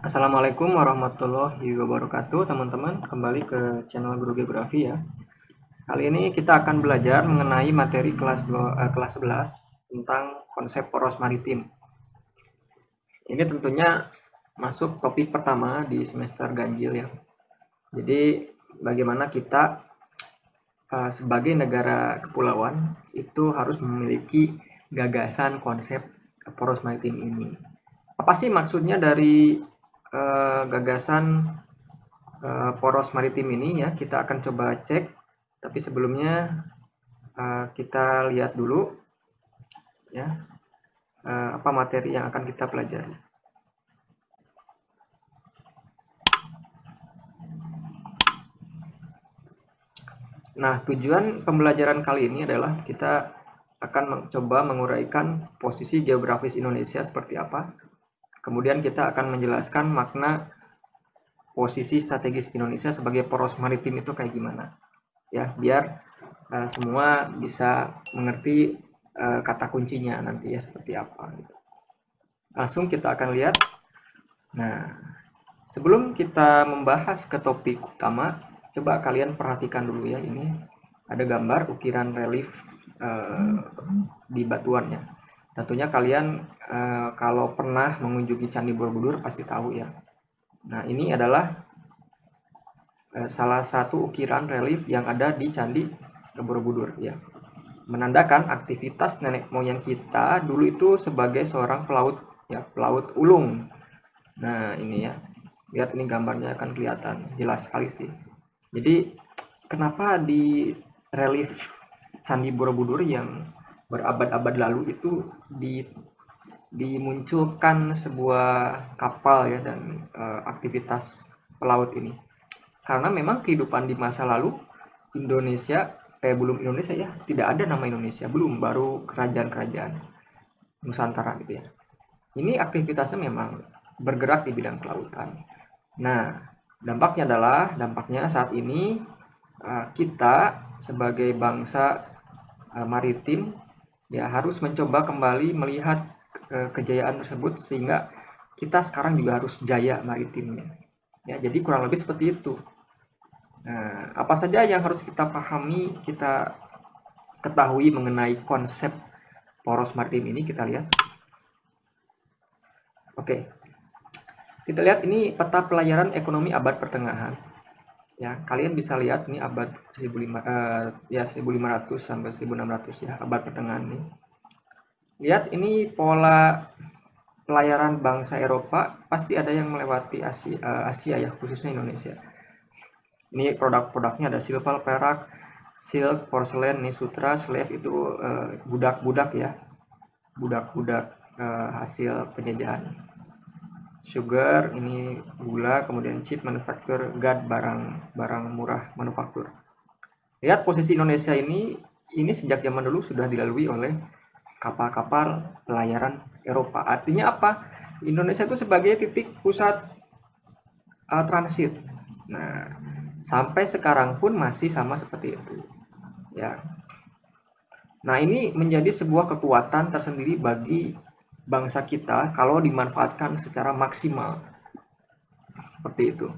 Assalamualaikum warahmatullahi wabarakatuh, teman-teman. Kembali ke channel Guru Geografi ya. Kali ini kita akan belajar mengenai materi kelas 11 tentang konsep poros maritim. Ini tentunya masuk topik pertama di semester ganjil ya. Jadi bagaimana kita sebagai negara kepulauan itu harus memiliki gagasan konsep poros maritim ini. Apa sih maksudnya dari gagasan poros maritim ini ya? Kita akan coba cek, tapi sebelumnya kita lihat dulu ya apa materi yang akan kita pelajari. Nah, tujuan pembelajaran kali ini adalah kita akan mencoba menguraikan posisi geografis Indonesia seperti apa. Kemudian kita akan menjelaskan makna posisi strategis Indonesia sebagai poros maritim itu kayak gimana. Ya, biar semua bisa mengerti kata kuncinya nanti ya seperti apa. Langsung kita akan lihat. Nah, sebelum kita membahas ke topik utama, coba kalian perhatikan dulu ya, ini ada gambar ukiran relief di batuannya. Tentunya kalian kalau pernah mengunjungi Candi Borobudur pasti tahu ya. Nah, ini adalah salah satu ukiran relief yang ada di Candi Borobudur ya. Menandakan aktivitas nenek moyang kita dulu itu sebagai seorang pelaut ya, pelaut ulung. Nah, ini ya. Lihat ini gambarnya akan kelihatan jelas sekali sih. Jadi, kenapa di relief Candi Borobudur yang berabad-abad lalu itu dimunculkan sebuah kapal ya dan aktivitas pelaut ini. Karena memang kehidupan di masa lalu Indonesia belum Indonesia ya, tidak ada nama Indonesia, belum, baru kerajaan-kerajaan Nusantara gitu ya. Ini aktivitasnya memang bergerak di bidang kelautan. Nah, dampaknya saat ini kita sebagai bangsa maritim ya harus mencoba kembali melihat kejayaan tersebut sehingga kita sekarang juga harus jaya maritimnya. Ya, jadi kurang lebih seperti itu. Nah, apa saja yang harus kita pahami, kita ketahui mengenai konsep poros maritim ini, kita lihat. Oke, kita lihat ini peta pelayaran ekonomi abad pertengahan. Ya, kalian bisa lihat ini abad 1500 sampai 1600 ya, abad pertengahan ini. Lihat ini pola pelayaran bangsa Eropa pasti ada yang melewati Asia ya, khususnya Indonesia. Ini produk-produknya ada silver, perak, silk, porselen, nih sutra, slave itu budak-budak ya, budak-budak hasil penjajahan. Sugar ini gula, kemudian cheap manufacture, gad barang murah manufaktur. Lihat posisi Indonesia ini sejak zaman dulu sudah dilalui oleh kapal-kapal pelayaran Eropa. Artinya apa? Indonesia itu sebagai titik pusat transit. Nah, sampai sekarang pun masih sama seperti itu. Ya. Nah, ini menjadi sebuah kekuatan tersendiri bagi bangsa kita kalau dimanfaatkan secara maksimal. Seperti itu.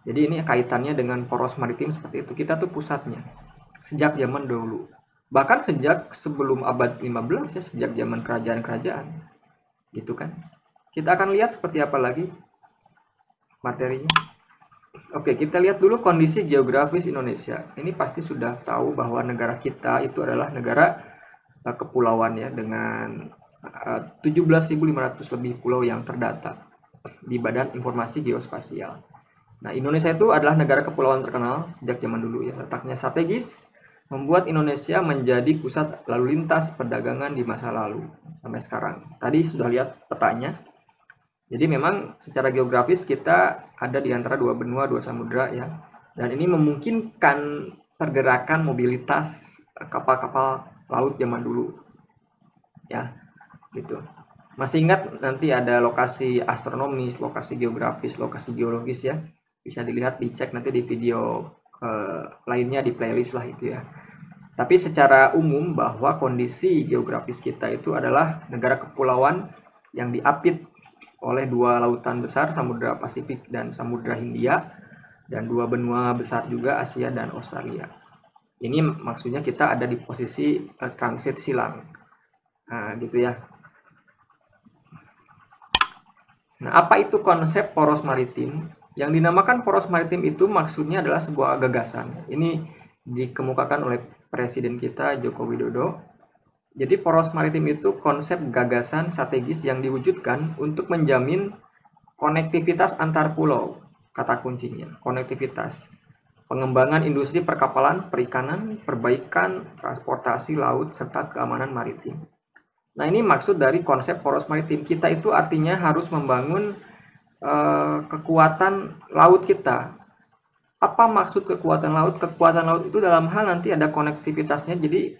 Jadi ini kaitannya dengan poros maritim seperti itu. Kita tuh pusatnya sejak zaman dulu. Bahkan sejak sebelum abad 15 ya, sejak zaman kerajaan-kerajaan. Gitu kan. Kita akan lihat seperti apa lagi materinya. Oke, kita lihat dulu kondisi geografis Indonesia. Ini pasti sudah tahu bahwa negara kita itu adalah negara kepulauan ya, dengan 17.500 lebih pulau yang terdata di Badan Informasi Geospasial. Nah, Indonesia itu adalah negara kepulauan terkenal sejak zaman dulu ya. Letaknya strategis, membuat Indonesia menjadi pusat lalu lintas perdagangan di masa lalu sampai sekarang. Tadi sudah lihat petanya. Jadi memang secara geografis kita ada di antara dua benua, dua samudera ya. Dan ini memungkinkan pergerakan mobilitas kapal-kapal laut zaman dulu. Ya, gitu. Masih ingat nanti ada lokasi astronomis, lokasi geografis, lokasi geologis ya. Bisa dilihat, dicek nanti di video lainnya di playlist lah itu ya. Tapi secara umum bahwa kondisi geografis kita itu adalah negara kepulauan yang diapit oleh dua lautan besar, Samudra Pasifik dan Samudra Hindia, dan dua benua besar juga, Asia dan Australia. Ini maksudnya kita ada di posisi transit silang. Nah, gitu ya. Nah, apa itu konsep poros maritim? Yang dinamakan poros maritim itu maksudnya adalah sebuah gagasan. Ini dikemukakan oleh Presiden kita Joko Widodo. Jadi poros maritim itu konsep gagasan strategis yang diwujudkan untuk menjamin konektivitas antar pulau. Kata kuncinya, konektivitas. Pengembangan industri perkapalan, perikanan, perbaikan transportasi laut, serta keamanan maritim. Nah, ini maksud dari konsep poros maritim. Kita itu artinya harus membangun kekuatan laut kita. Apa maksud kekuatan laut? Kekuatan laut itu dalam hal nanti ada konektivitasnya. Jadi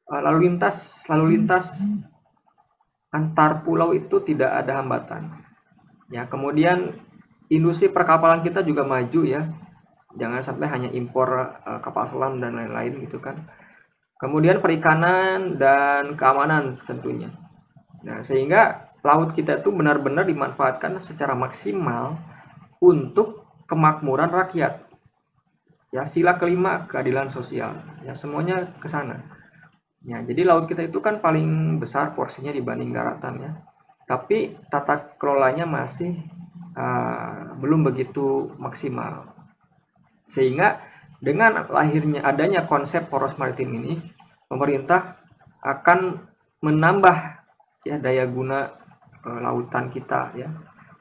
lalu lintas antar pulau itu tidak ada hambatan. Ya, kemudian industri perkapalan kita juga maju ya. Jangan sampai hanya impor kapal selam dan lain-lain gitu kan. Kemudian perikanan dan keamanan tentunya. Nah, sehingga laut kita itu benar-benar dimanfaatkan secara maksimal untuk kemakmuran rakyat. Ya, sila kelima keadilan sosial. Ya, semuanya ke sana. Ya, jadi laut kita itu kan paling besar porsinya dibanding daratan ya. Tapi tata kelolanya masih belum begitu maksimal. Sehingga dengan lahirnya adanya konsep poros maritim ini, pemerintah akan menambah ya daya guna lautan kita ya.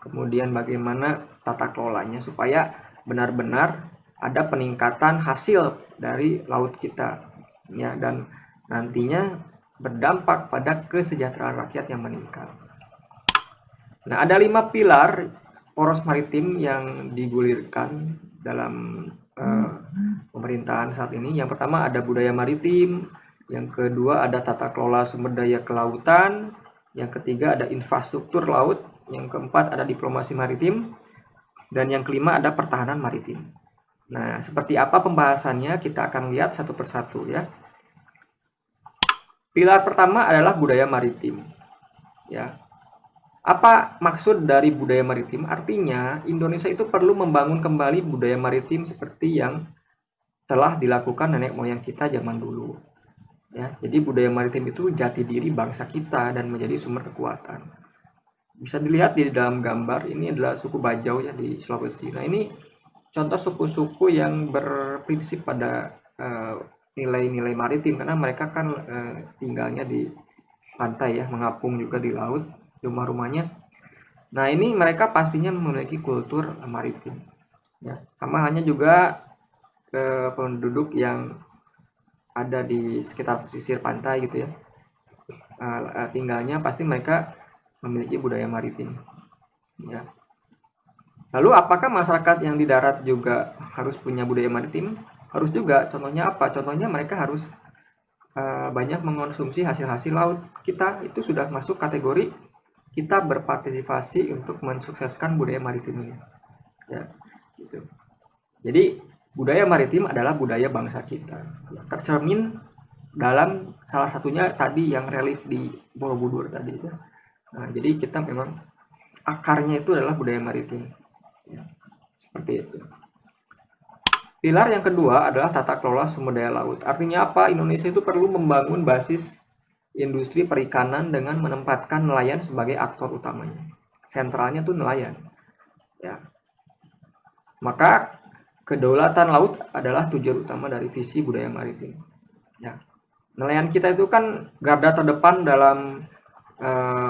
Kemudian bagaimana tata kelolanya supaya benar-benar ada peningkatan hasil dari laut kita ya, dan nantinya berdampak pada kesejahteraan rakyat yang meningkat. Nah, ada 5 pilar poros maritim yang digulirkan dalam pemerintahan saat ini. Yang pertama ada budaya maritim, yang kedua ada tata kelola sumber daya kelautan, yang ketiga ada infrastruktur laut, yang keempat ada diplomasi maritim, dan yang kelima ada pertahanan maritim. Nah, seperti apa pembahasannya kita akan lihat satu persatu ya. Pilar pertama adalah budaya maritim. Ya. Apa maksud dari budaya maritim? Artinya, Indonesia itu perlu membangun kembali budaya maritim seperti yang telah dilakukan nenek moyang kita zaman dulu. Ya, jadi budaya maritim itu jati diri bangsa kita dan menjadi sumber kekuatan. Bisa dilihat di dalam gambar, ini adalah suku Bajau ya di Sulawesi. Nah, ini contoh suku-suku yang berprinsip pada nilai-nilai maritim, karena mereka kan tinggalnya di pantai ya, mengapung juga di laut rumah-rumahnya. Nah, ini mereka pastinya memiliki kultur maritim. Ya, sama hanya juga penduduk yang ada di sekitar pesisir pantai gitu ya. Tinggalnya pasti mereka memiliki budaya maritim. Ya. Lalu apakah masyarakat yang di darat juga harus punya budaya maritim? Harus juga. Contohnya apa? Contohnya mereka harus banyak mengonsumsi hasil-hasil laut. Kita itu sudah masuk kategori kita berpartisipasi untuk mensukseskan budaya maritim ini. Ya, gitu. Jadi budaya maritim adalah budaya bangsa kita. Tercermin dalam salah satunya tadi yang relief di Borobudur tadi itu. Nah, jadi kita memang akarnya itu adalah budaya maritim. Ya, seperti itu. Pilar yang kedua adalah tata kelola sumber daya laut. Artinya apa? Indonesia itu perlu membangun basis industri perikanan dengan menempatkan nelayan sebagai aktor utamanya. Sentralnya tuh nelayan. Ya. Maka kedaulatan laut adalah tujuan utama dari visi budaya maritim. Ya. Nelayan kita itu kan garda terdepan dalam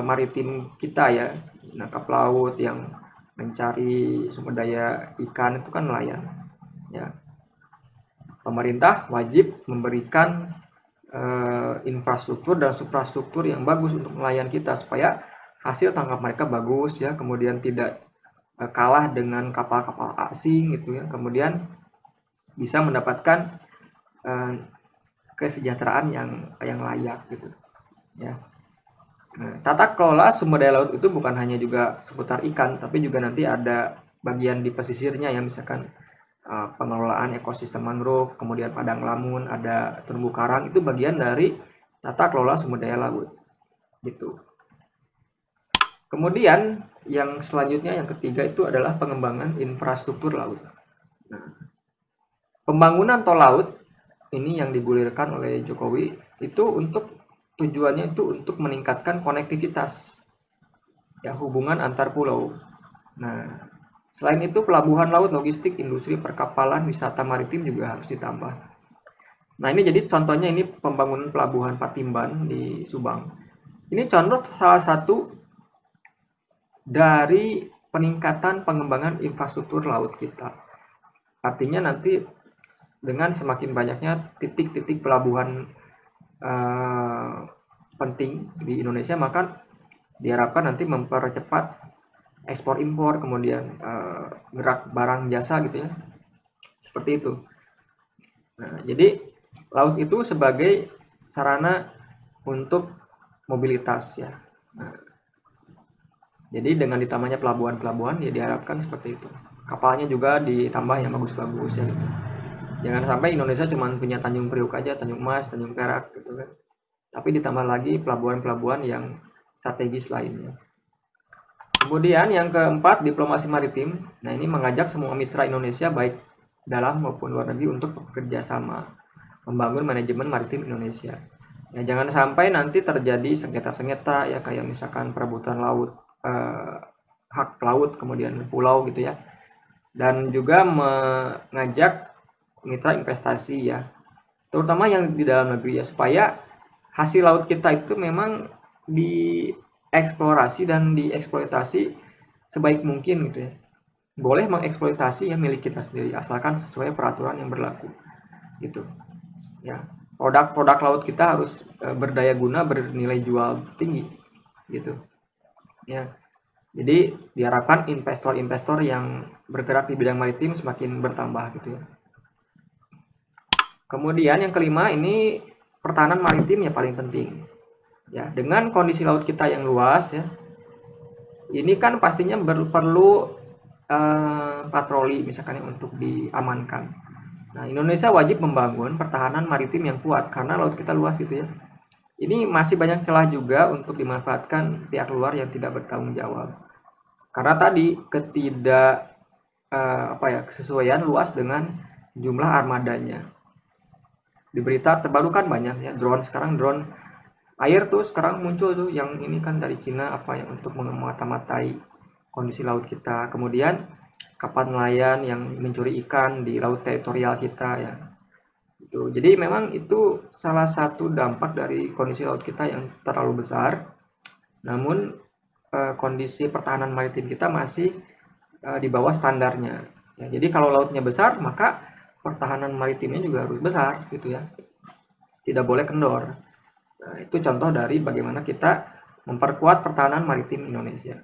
maritim kita ya. Nangkap laut, yang mencari sumber daya ikan itu kan nelayan. Ya. Pemerintah wajib memberikan infrastruktur dan suprastruktur yang bagus untuk nelayan kita supaya hasil tangkap mereka bagus ya, kemudian tidak kalah dengan kapal-kapal asing gitu ya, kemudian bisa mendapatkan kesejahteraan yang layak gitu ya. Nah, tata kelola sumber daya laut itu bukan hanya juga seputar ikan, tapi juga nanti ada bagian di pesisirnya ya, misalkan pengelolaan ekosistem mangrove, kemudian padang lamun, ada terumbu karang, itu bagian dari tata kelola sumber daya laut gitu. Kemudian yang selanjutnya, yang ketiga itu adalah pengembangan infrastruktur laut. Nah, pembangunan tol laut ini yang digulirkan oleh Jokowi itu tujuannya itu untuk meningkatkan konektivitas ya, hubungan antar pulau. Nah, selain itu pelabuhan laut, logistik, industri perkapalan, wisata maritim juga harus ditambah. Nah, ini jadi contohnya ini pembangunan pelabuhan Patimban di Subang. Ini contoh salah satu dari peningkatan pengembangan infrastruktur laut kita. Artinya nanti dengan semakin banyaknya titik-titik pelabuhan penting di Indonesia, maka diharapkan nanti mempercepat ekspor impor, kemudian gerak barang jasa gitu ya, seperti itu. Nah, jadi laut itu sebagai sarana untuk mobilitas ya. Nah, jadi dengan ditambahnya pelabuhan-pelabuhan ya diharapkan seperti itu. Kapalnya juga ditambah yang bagus-bagus ya. Gitu. Jangan sampai Indonesia cuma punya Tanjung Priok aja, Tanjung Mas, Tanjung Perak gitu kan. Tapi ditambah lagi pelabuhan-pelabuhan yang strategis lainnya. Kemudian yang keempat, diplomasi maritim. Nah, ini mengajak semua mitra Indonesia baik dalam maupun luar negeri untuk bekerja sama membangun manajemen maritim Indonesia. Ya, jangan sampai nanti terjadi sengketa-sengketa ya, kayak misalkan perebutan laut, hak laut, kemudian pulau gitu ya. Dan juga mengajak mitra investasi ya, terutama yang di dalam negeri ya, supaya hasil laut kita itu memang dieksplorasi dan dieksploitasi sebaik mungkin gitu ya. Boleh mengeksploitasi ya milik kita sendiri asalkan sesuai peraturan yang berlaku gitu ya. Produk-produk laut kita harus berdaya guna, bernilai jual tinggi gitu ya. Jadi diharapkan investor-investor yang bergerak di bidang maritim semakin bertambah gitu ya. Kemudian yang kelima ini pertahanan maritim yang paling penting. Ya, dengan kondisi laut kita yang luas ya, ini kan pastinya perlu patroli misalkan untuk diamankan. Nah, Indonesia wajib membangun pertahanan maritim yang kuat karena laut kita luas gitu ya. Ini masih banyak celah juga untuk dimanfaatkan pihak luar yang tidak bertanggung jawab. Karena tadi kesesuaian luas dengan jumlah armadanya. Di berita terbaru kan banyak ya, drone air tuh sekarang muncul tuh, yang ini kan dari Cina yang untuk memata-matai kondisi laut kita. Kemudian kapal nelayan yang mencuri ikan di laut teritorial kita ya. Jadi memang itu salah satu dampak dari kondisi laut kita yang terlalu besar. Namun kondisi pertahanan maritim kita masih di bawah standarnya. Ya, jadi kalau lautnya besar, maka pertahanan maritimnya juga harus besar gitu ya. Tidak boleh kendor. Nah, itu contoh dari bagaimana kita memperkuat pertahanan maritim Indonesia.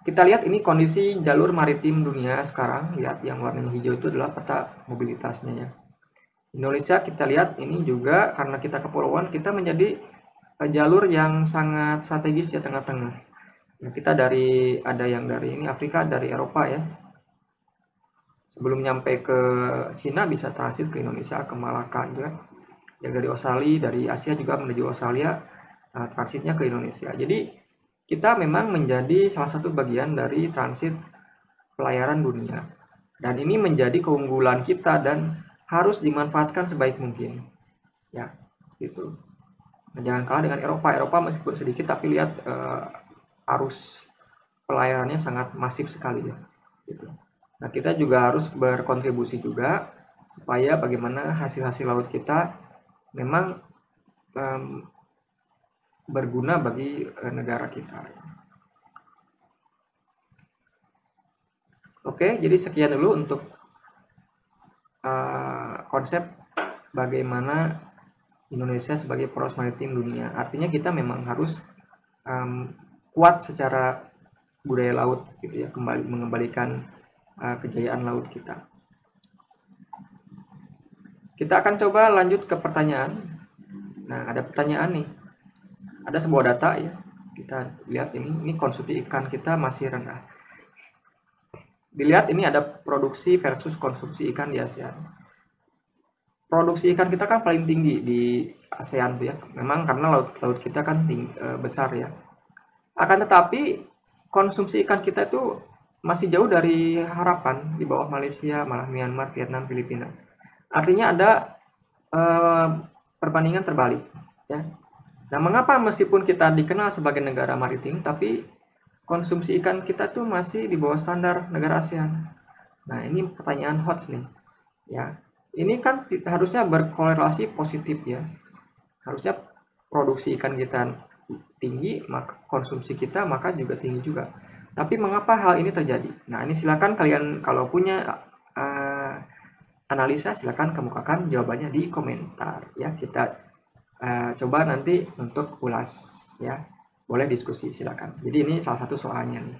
Kita lihat ini kondisi jalur maritim dunia sekarang. Lihat yang warna hijau itu adalah peta mobilitasnya ya. Indonesia kita lihat ini juga karena kita kepulauan, kita menjadi jalur yang sangat strategis ya, tengah-tengah. Nah, kita ada yang dari ini Afrika, dari Eropa ya. Sebelum nyampe ke Cina bisa transit ke Indonesia, ke Malaka juga. Yang dari Australia, dari Asia juga menuju Australia, transitnya ke Indonesia. Jadi kita memang menjadi salah satu bagian dari transit pelayaran dunia. Dan ini menjadi keunggulan kita dan harus dimanfaatkan sebaik mungkin. Ya, gitu. Nah, jangan kalah dengan Eropa. Eropa meskipun sedikit tapi lihat arus pelayarannya sangat masif sekali ya. Gitu. Nah, kita juga harus berkontribusi juga supaya bagaimana hasil-hasil laut kita memang berguna bagi negara kita. Oke, jadi sekian dulu untuk konsep bagaimana Indonesia sebagai poros maritim dunia. Artinya kita memang harus kuat secara budaya laut gitu ya, mengembalikan kejayaan laut kita. Kita akan coba lanjut ke pertanyaan. Nah, ada pertanyaan nih. Ada sebuah data ya. Kita lihat ini konsumsi ikan kita masih rendah. Dilihat ini ada produksi versus konsumsi ikan di ASEAN. Produksi ikan kita kan paling tinggi di ASEAN tuh ya. Memang karena laut kita kan besar ya. Akan tetapi konsumsi ikan kita itu masih jauh dari harapan, di bawah Malaysia, malah Myanmar, Vietnam, Filipina. Artinya ada eh, perbandingan terbalik, ya. Nah, mengapa meskipun kita dikenal sebagai negara maritim, tapi konsumsi ikan kita tuh masih di bawah standar negara ASEAN? Nah, ini pertanyaan hot nih, ya. Ini kan harusnya berkorelasi positif, ya. Harusnya produksi ikan kita tinggi, maka konsumsi kita maka juga tinggi juga. Tapi mengapa hal ini terjadi? Nah, ini silakan kalian kalau punya uh, analisa, silakan kemukakan jawabannya di komentar, ya. Kita coba nanti untuk ulas, ya. Boleh diskusi, silakan. Jadi ini salah satu soalnya nih,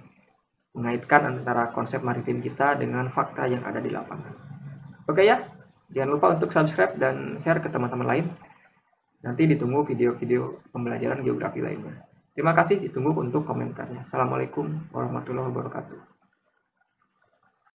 mengaitkan antara konsep maritim kita dengan fakta yang ada di lapangan. Oke ya, jangan lupa untuk subscribe dan share ke teman-teman lain. Nanti ditunggu video-video pembelajaran geografi lainnya. Terima kasih, ditunggu untuk komentarnya. Assalamualaikum warahmatullahi wabarakatuh.